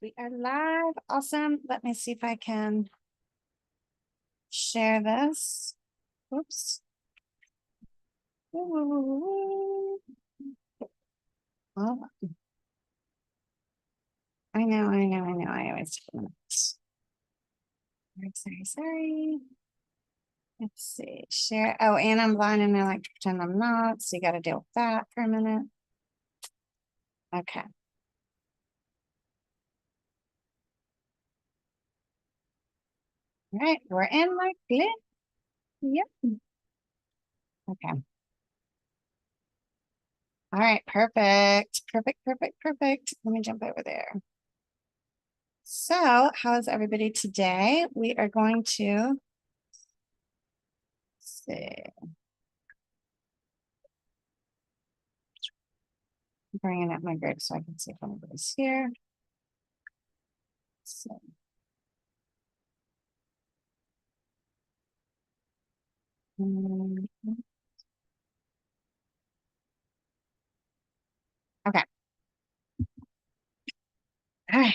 We are live. Awesome. Let me see if I can share this. Oops. Oh, I know. I always take minutes. Sorry. Let's see. Share. Oh, and I'm blind and I like to pretend I'm not. So you got to deal with that for a minute. Okay. All right. We're in like it. Yep. Okay. All right. Perfect. Perfect. Let me jump over there. So, how is everybody today? We are going to see. Bringing up my grid so I can see if anybody's here. So, okay. All right.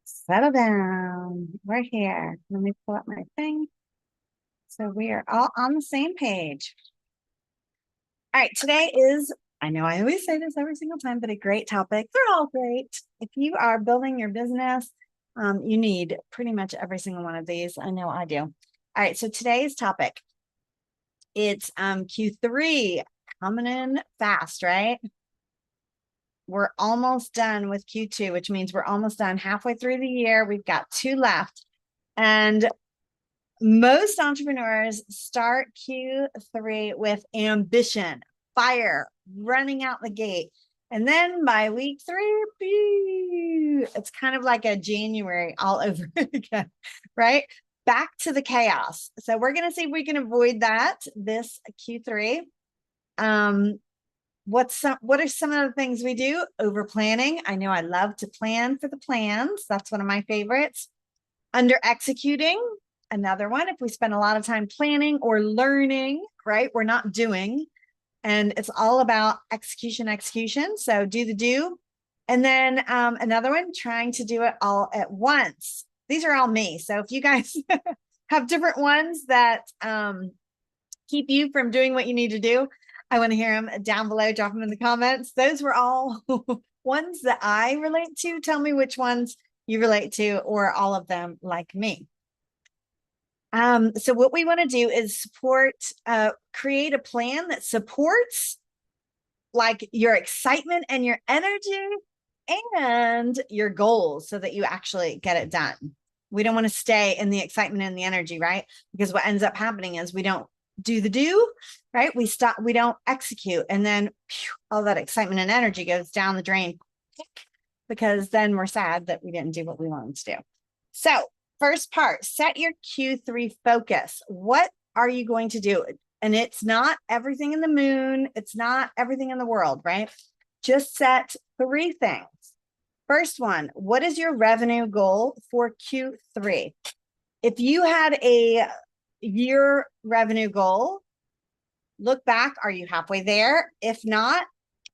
Settle down. We're here. Let me pull up my thing. So we are all on the same page. All right. Today is, I know I always say this every single time, but a great topic. They're all great. If you are building your business, you need pretty much every single one of these. I know I do. All right. So today's topic, it's Q3 coming in fast, right? We're almost done with Q2, which means we're almost done halfway through the year. We've got 2 left. And most entrepreneurs start Q3 with ambition, fire, running out the gate. And then by week 3, it's kind of like a January all over again, right? Back to the chaos. So we're going to see if we can avoid that this Q3. What are some of the things we do? Over planning. I know I love to plan for the plans. That's one of my favorites. Under executing, another one. If we spend a lot of time planning or learning, right? We're not doing. And it's all about execution. So do the do. And then another one, trying to do it all at once. These are all me. So if you guys have different ones that keep you from doing what you need to do, I want to hear them down below. Drop them in the comments. Those were all ones that I relate to. Tell me which ones you relate to, or all of them like me. So what we want to do is create a plan that supports like your excitement and your energy and your goals so that you actually get it done. We don't want to stay in the excitement and the energy, right? Because what ends up happening is we don't do the do, right? We don't execute. And then all that excitement and energy goes down the drain because then we're sad that we didn't do what we wanted to do. So first part, set your Q3 focus. What are you going to do? And it's not everything in the moon. It's not everything in the world, right? Just set 3 things. First one, what is your revenue goal for Q3? If you had a year revenue goal, look back. Are you halfway there? If not,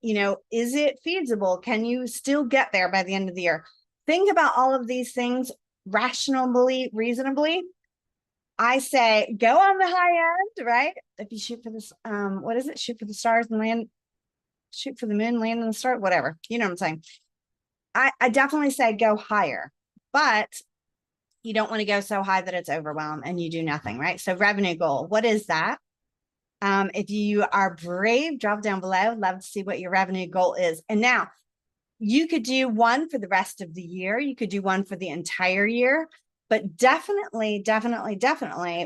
is it feasible? Can you still get there by the end of the year? Think about all of these things rationally, reasonably. I say go on the high end, right? If you shoot for this, what is it? Shoot for the stars and land, shoot for the moon, land on the star, whatever. You know what I'm saying? I definitely say go higher, but you don't want to go so high that it's overwhelmed and you do nothing, right? So revenue goal, what is that? If you are brave, drop down below. Love to see what your revenue goal is. And now you could do one for the rest of the year. You could do one for the entire year, but definitely,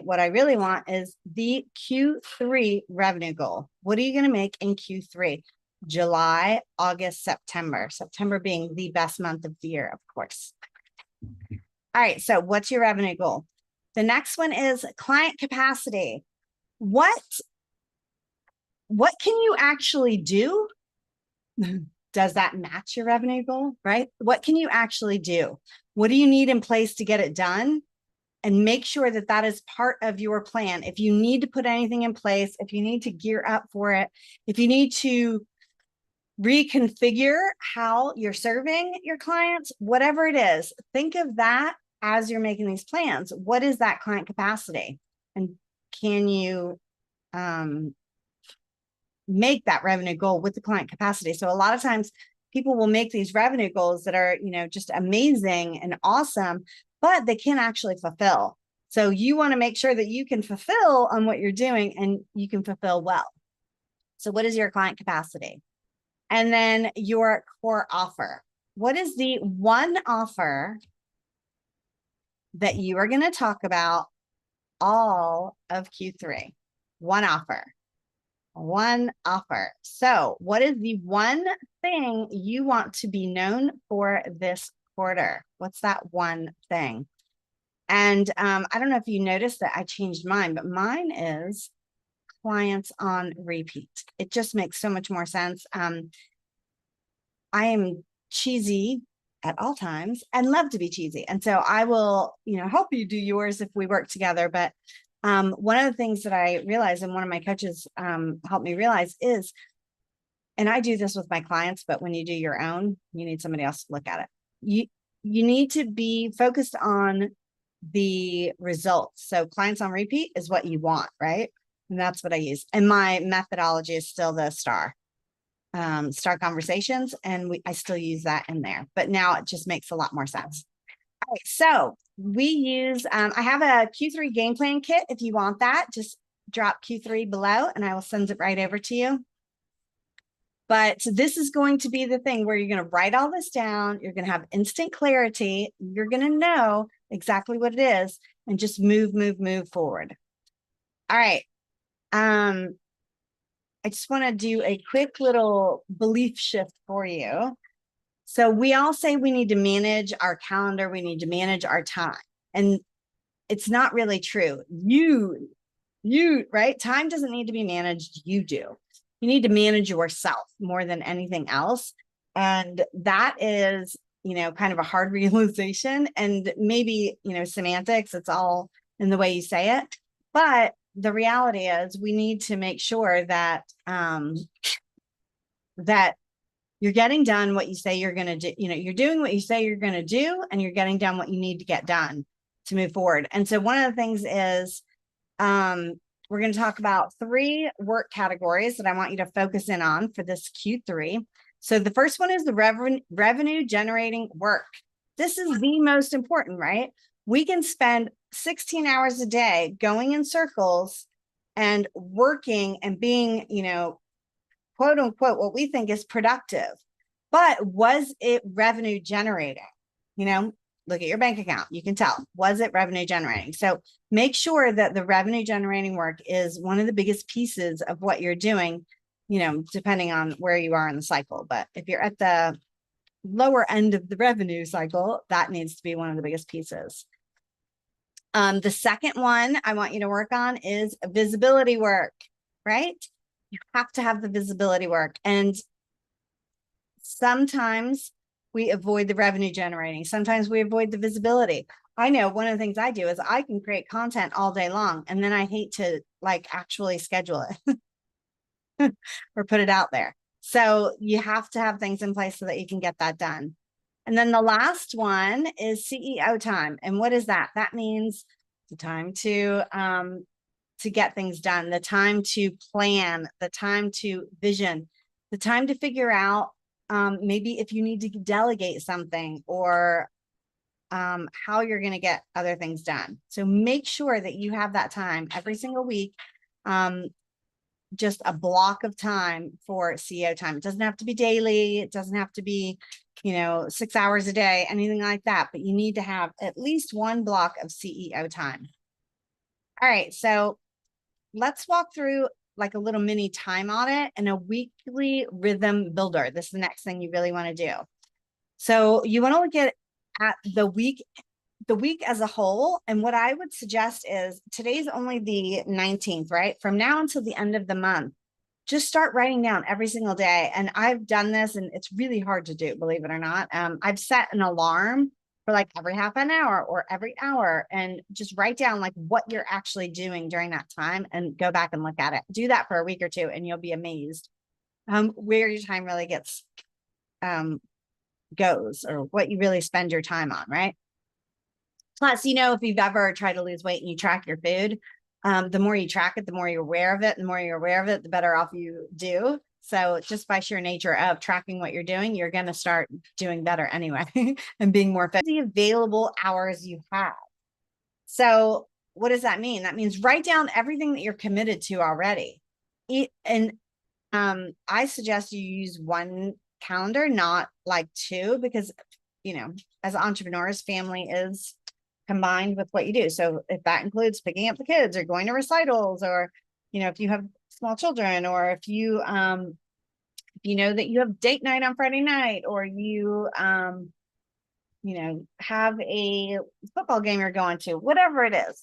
what I really want is the Q3 revenue goal. What are you going to make in Q3? July, August, September being the best month of the year, of course. All right. So what's your revenue goal? The next one is client capacity. What can you actually do? Does that match your revenue goal, right? What can you actually do? What do you need in place to get it done? And make sure that that is part of your plan. If you need to put anything in place, if you need to gear up for it, if you need to reconfigure how you're serving your clients, whatever it is, think of that as you're making these plans. What is that client capacity? And can you make that revenue goal with the client capacity? So a lot of times people will make these revenue goals that are, just amazing and awesome, but they can't actually fulfill. So you want to make sure that you can fulfill on what you're doing and you can fulfill well. So what is your client capacity? And then your core offer. What is the one offer that you are going to talk about all of Q3? One offer. One offer. So what is the one thing you want to be known for this quarter? What's that one thing? And I don't know if you noticed that I changed mine, but mine is clients on repeat. It just makes so much more sense. I am cheesy at all times and love to be cheesy. And so I will, help you do yours if we work together. But one of the things that I realized, and one of my coaches helped me realize is, and I do this with my clients, but when you do your own, you need somebody else to look at it. You need to be focused on the results. So clients on repeat is what you want, right? And that's what I use. And my methodology is still the STAR conversations. And I still use that in there, but now it just makes a lot more sense. All right, so we use, I have a Q3 game plan kit. If you want that, just drop Q3 below and I will send it right over to you. But this is going to be the thing where you're going to write all this down. You're going to have instant clarity. You're going to know exactly what it is and just move forward. All right. I just want to do a quick little belief shift for you. So we all say we need to manage our calendar. We need to manage our time. And it's not really true. You, right? Time doesn't need to be managed. You do. You need to manage yourself more than anything else. And that is, kind of a hard realization and maybe, semantics. It's all in the way you say it. But the reality is we need to make sure that, that you're getting done what you say you're going to do. You're doing what you say you're going to do, and you're getting done what you need to get done to move forward. And so one of the things is, we're going to talk about 3 work categories that I want you to focus in on for this Q3. So the first one is the revenue generating work. This is the most important, right? We can spend 16 hours a day going in circles and working and being, quote unquote, what we think is productive. But was it revenue generating? Look at your bank account. You can tell, was it revenue generating? So make sure that the revenue generating work is one of the biggest pieces of what you're doing, depending on where you are in the cycle. But if you're at the lower end of the revenue cycle, that needs to be one of the biggest pieces. The second one I want you to work on is visibility work, right? You have to have the visibility work. And sometimes we avoid the revenue generating. Sometimes we avoid the visibility. I know one of the things I do is I can create content all day long, and then I hate to actually schedule it or put it out there. So you have to have things in place so that you can get that done. And then the last one is CEO time. And what is that? That means the time to get things done, the time to plan, the time to vision, the time to figure out maybe if you need to delegate something or how you're going to get other things done. So make sure that you have that time every single week, just a block of time for CEO time. It doesn't have to be daily. It doesn't have to be, 6 hours a day, anything like that. But you need to have at least one block of CEO time. All right. So let's walk through a little mini time audit and a weekly rhythm builder. This is the next thing you really want to do. So you want to look at the week as a whole. And what I would suggest is today's only the 19th, right? From now until the end of the month, just start writing down every single day. And I've done this and it's really hard to do, believe it or not. I've set an alarm for every half an hour or every hour and just write down what you're actually doing during that time and go back and look at it. Do that for a week or two and you'll be amazed where your time really goes, or what you really spend your time on, right? Plus, if you've ever tried to lose weight and you track your food, the more you track it, the more you're aware of it. And the more you're aware of it, the better off you do. So just by sheer nature of tracking what you're doing, you're going to start doing better anyway and being more effective. The available hours you have. So what does that mean? That means write down everything that you're committed to already. And I suggest you use one calendar, not like two, because, as entrepreneurs, family is combined with what you do. So if that includes picking up the kids or going to recitals, or, if you have small children, or if you know that you have date night on Friday night, or you have a football game you're going to, whatever it is,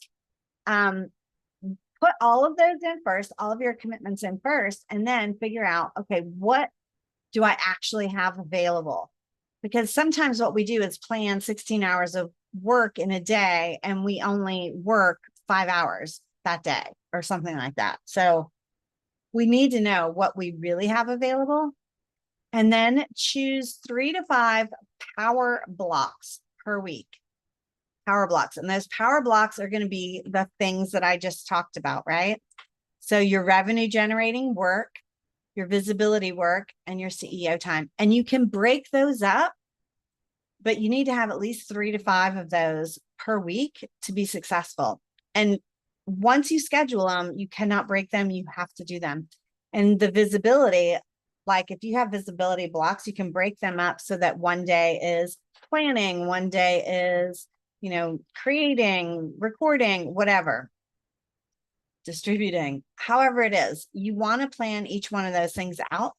put all of those in first, all of your commitments in first, and then figure out, okay, what do I actually have available? Because sometimes what we do is plan 16 hours of work in a day, and we only work 5 hours that day or something like that. So we need to know what we really have available, and then choose 3 to 5 power blocks per week. Power blocks. And those power blocks are going to be the things that I just talked about, right? So your revenue generating work, your visibility work, and your CEO time. And you can break those up, but you need to have at least 3 to 5 of those per week to be successful. And once you schedule them, you cannot break them. You have to do them. And the visibility, like if you have visibility blocks, you can break them up so that one day is planning, one day is, creating, recording, whatever, distributing, however it is. You want to plan each one of those things out.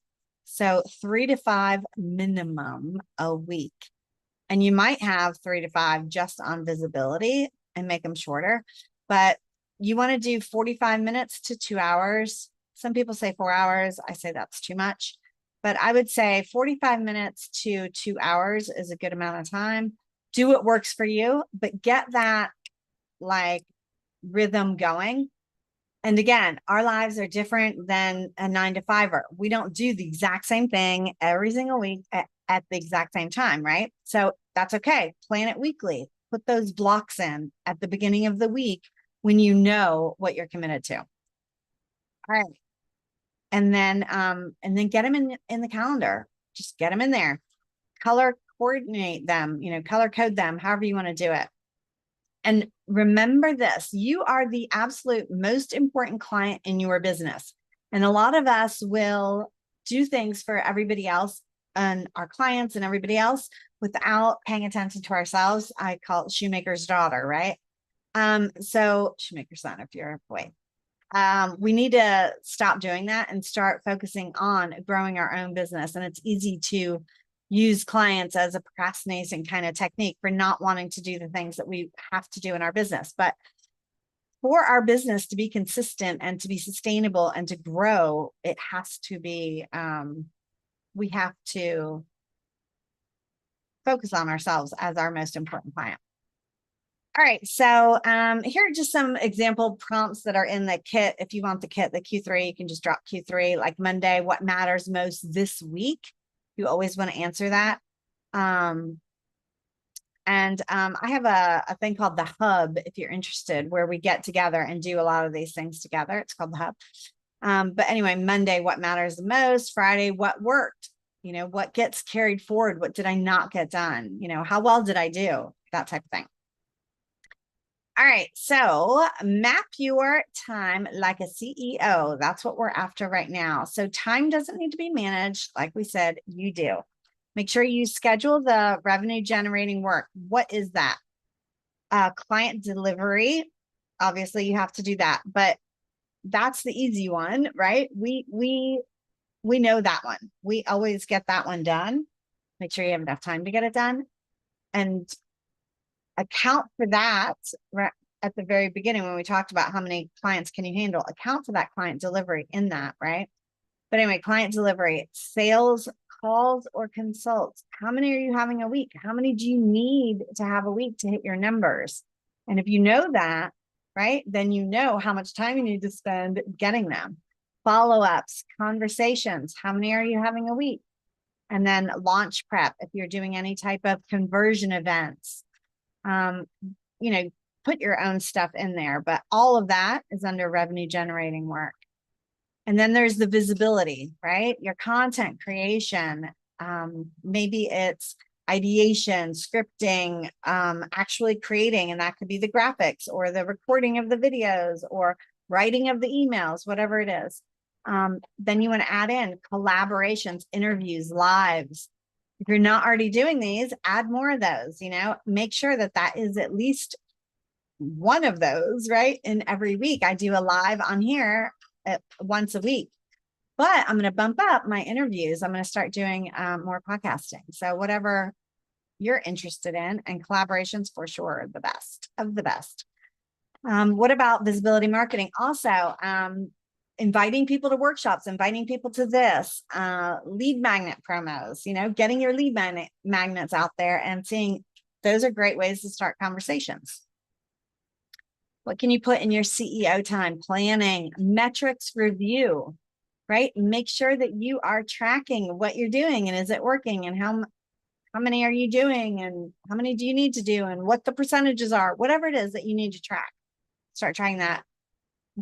So 3 to 5 minimum a week. And you might have 3 to 5 just on visibility and make them shorter, but you want to do 45 minutes to 2 hours. Some people say 4 hours. I say that's too much, but I would say 45 minutes to 2 hours is a good amount of time. Do what works for you, but get that like rhythm going. And again, our lives are different than a 9 to 5er. We don't do the exact same thing every single week at the exact same time, right? So that's okay. Plan it weekly. Put those blocks in at the beginning of the week when you know what you're committed to. All right. And then get them in the calendar. Just get them in there. Color coordinate them, color code them, however you want to do it. And remember this, you are the absolute most important client in your business. And a lot of us will do things for everybody else and our clients and everybody else without paying attention to ourselves. I call it shoemaker's daughter, right? So shoemaker's son, if you're a boy. We need to stop doing that and start focusing on growing our own business. And it's easy to use clients as a procrastination kind of technique for not wanting to do the things that we have to do in our business. But for our business to be consistent and to be sustainable and to grow, it has to be, we have to focus on ourselves as our most important client. All right, so here are just some example prompts that are in the kit. If you want the kit, the Q3, you can just drop Q3, like Monday, what matters most this week? You always want to answer that. I have a thing called the Hub, if you're interested, where we get together and do a lot of these things together. It's called the Hub. But anyway, Monday, what matters the most? Friday, what worked? What gets carried forward? What did I not get done? How well did I do? That type of thing. All right, so map your time like a CEO. That's what we're after right now. So time doesn't need to be managed. Like we said, you do. Make sure you schedule the revenue generating work. What is that? Client delivery. Obviously, you have to do that, but that's the easy one, right? We know that one. We always get that one done. Make sure you have enough time to get it done. And account for that right at the very beginning when we talked about how many clients can you handle, account for that client delivery in that, right? But anyway, client delivery, sales calls or consults. How many are you having a week? How many do you need to have a week to hit your numbers? And if you know that, right, then you know how much time you need to spend getting them. follow-ups, conversations. How many are you having a week? And then launch prep, if you're doing any type of conversion events, you know, put your own stuff in there, but all of that is under revenue generating work. And then there's the visibility, right? Your content creation. Maybe it's ideation, scripting, actually creating, and that could be the graphics or the recording of the videos or writing of the emails, whatever it is. Then you want to add in collaborations, interviews, lives. If you're not already doing these, add more of those, you know, make sure that that is at least one of those, right? In every week, I do a live on here once a week, but I'm going to bump up my interviews. I'm going to start doing more podcasting. So whatever you're interested in, and collaborations for sure, the best of the best. What about visibility marketing? Also, inviting people to workshops, inviting people to this, lead magnet promos, you know, getting your lead magnets out there and seeing, those are great ways to start conversations. What can you put in your CEO time? Planning, metrics review, right? Make sure that you are tracking what you're doing and is it working, and how many are you doing and how many do you need to do and what the percentages are, whatever it is that you need to track. Start trying that.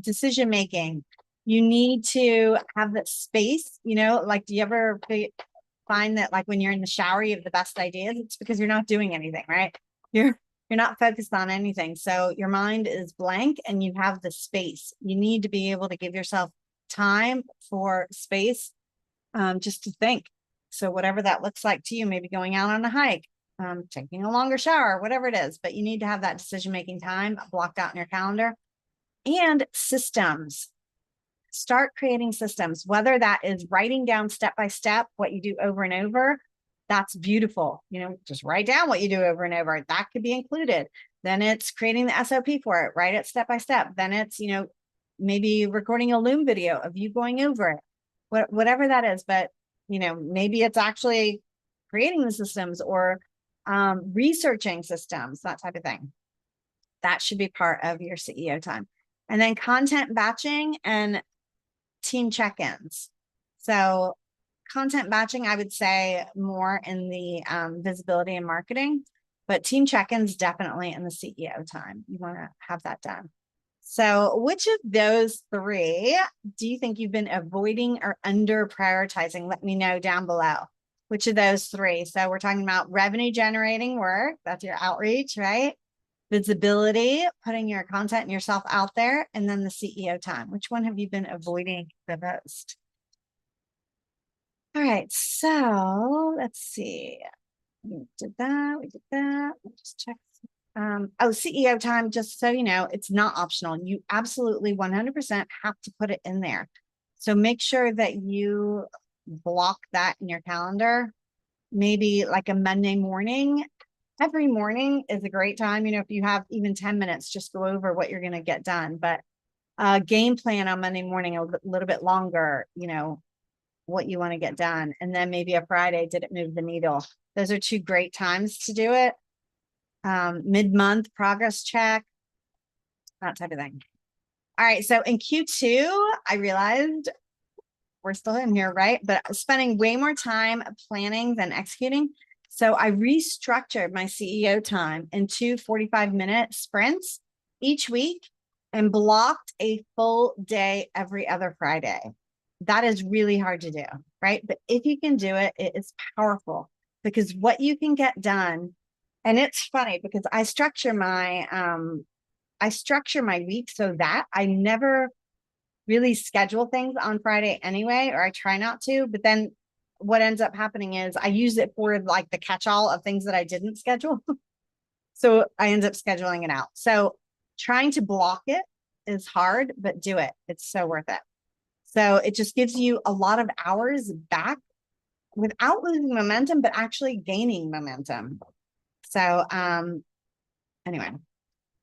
Decision making. You need to have that space, you know, like, do you ever find that like when you're in the shower, you have the best ideas? It's because you're not doing anything, right? You're not focused on anything. So your mind is blank and you have the space. You need to be able to give yourself time for space, just to think. So whatever that looks like to you, maybe going out on a hike, taking a longer shower, whatever it is, but you need to have that decision-making time blocked out in your calendar. And systems. Start creating systems, whether that is writing down step by step what you do over and over. That's beautiful. You know, just write down what you do over and over. That could be included. Then it's creating the SOP for it, write it step by step. Then it's, you know, maybe recording a Loom video of you going over it, whatever that is. But, you know, maybe it's actually creating the systems or researching systems, that type of thing. That should be part of your CEO time. And then content batching and team check-ins. So content batching, I would say more in the visibility and marketing, but team check-ins definitely in the CEO time. You want to have that done. So which of those three do you think you've been avoiding or under prioritizing? Let me know down below. Which of those three? So we're talking about revenue generating work. That's your outreach, right? Visibility, putting your content and yourself out there, and then the CEO time. Which one have you been avoiding the most? All right, so let's see. We did that. Let's just check. Oh, CEO time, just so you know, it's not optional. You absolutely 100% have to put it in there. So make sure that you block that in your calendar. Maybe like a Monday morning. Every morning is a great time. You know, if you have even 10 minutes, just go over what you're going to get done. But game plan on Monday morning, a little bit longer, you know, what you want to get done. And then maybe a Friday, did it move the needle? Those are two great times to do it. Mid-month progress check, that type of thing. All right. So in Q2, I realized we're still in here, right? But spending way more time planning than executing. So I restructured my CEO time into 45-minute sprints each week and blocked a full day every other Friday. That is really hard to do, right? But if you can do it, it is powerful because what you can get done, and it's funny because I structure my week so that I never really schedule things on Friday anyway, or I try not to, but then what ends up happening is I use it for like the catch-all of things that I didn't schedule. So I end up scheduling it out. So trying to block it is hard, but do it. It's so worth it. So it just gives you a lot of hours back without losing momentum, but actually gaining momentum. So anyway, all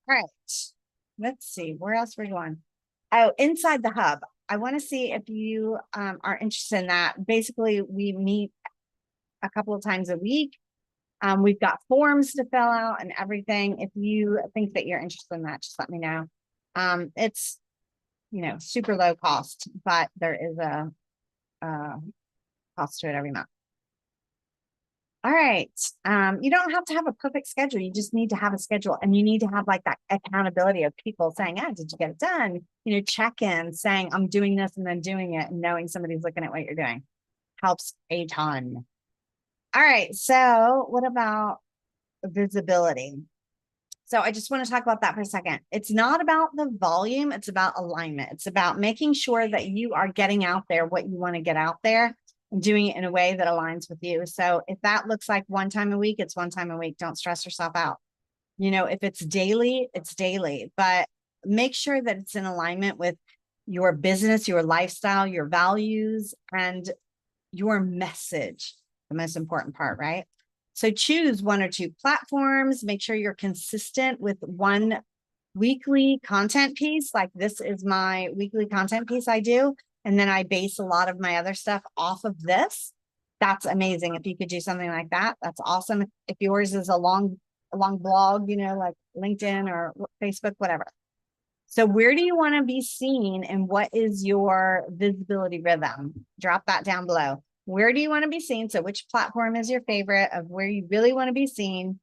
right. Let's see, where else we're going. Oh, inside the hub. I want to see if you are interested in that. Basically, we meet a couple of times a week. We've got forms to fill out and everything. If you think that you're interested in that, just let me know. It's super low cost, but there is a cost to it every month. All right. You don't have to have a perfect schedule. You just need to have a schedule, and you need to have like that accountability of people saying, did you get it done? Check in saying, I'm doing this and then doing it, and knowing somebody's looking at what you're doing helps a ton. All right. So what about visibility? So I just want to talk about that for a second. It's not about the volume. It's about alignment. It's about making sure that you are getting out there what you want to get out there and doing it in a way that aligns with you. So if that looks like one time a week, it's one time a week. Don't stress yourself out. If it's daily, it's daily, but make sure that it's in alignment with your business, your lifestyle, your values, and your message, the most important part, right? So choose one or two platforms, make sure you're consistent with one weekly content piece. Like this is my weekly content piece I do. And then I base a lot of my other stuff off of this. That's amazing. If you could do something like that, that's awesome. If yours is a long blog, like LinkedIn or Facebook, whatever. So where do you want to be seen, and what is your visibility rhythm? Drop that down below. Where do you want to be seen? So which platform is your favorite of where you really want to be seen?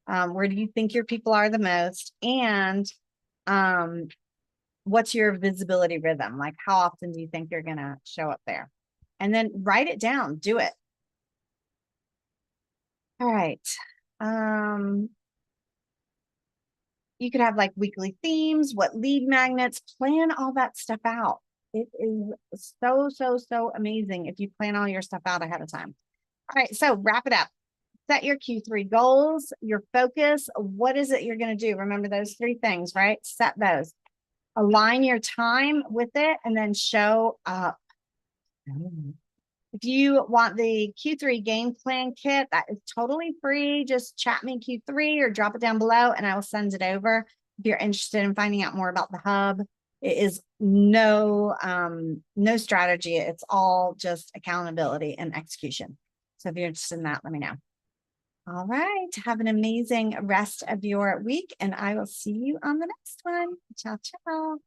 Where do you think your people are the most? And what's your visibility rhythm? Like how often do you think you're going to show up there? And then write it down, do it. All right. You could have like weekly themes, what lead magnets, plan all that stuff out. It is so, so, so amazing if you plan all your stuff out ahead of time. All right, so wrap it up. Set your Q3 goals, your focus. What is it you're going to do? Remember those three things, right? Set those. Align your time with it, and then show up. If you want the Q3 game plan kit, that is totally free. Just chat me Q3 or drop it down below and I will send it over. If you're interested in finding out more about the hub, it is no strategy. It's all just accountability and execution. So if you're interested in that, let me know. All right. Have an amazing rest of your week, and I will see you on the next one. Ciao, ciao.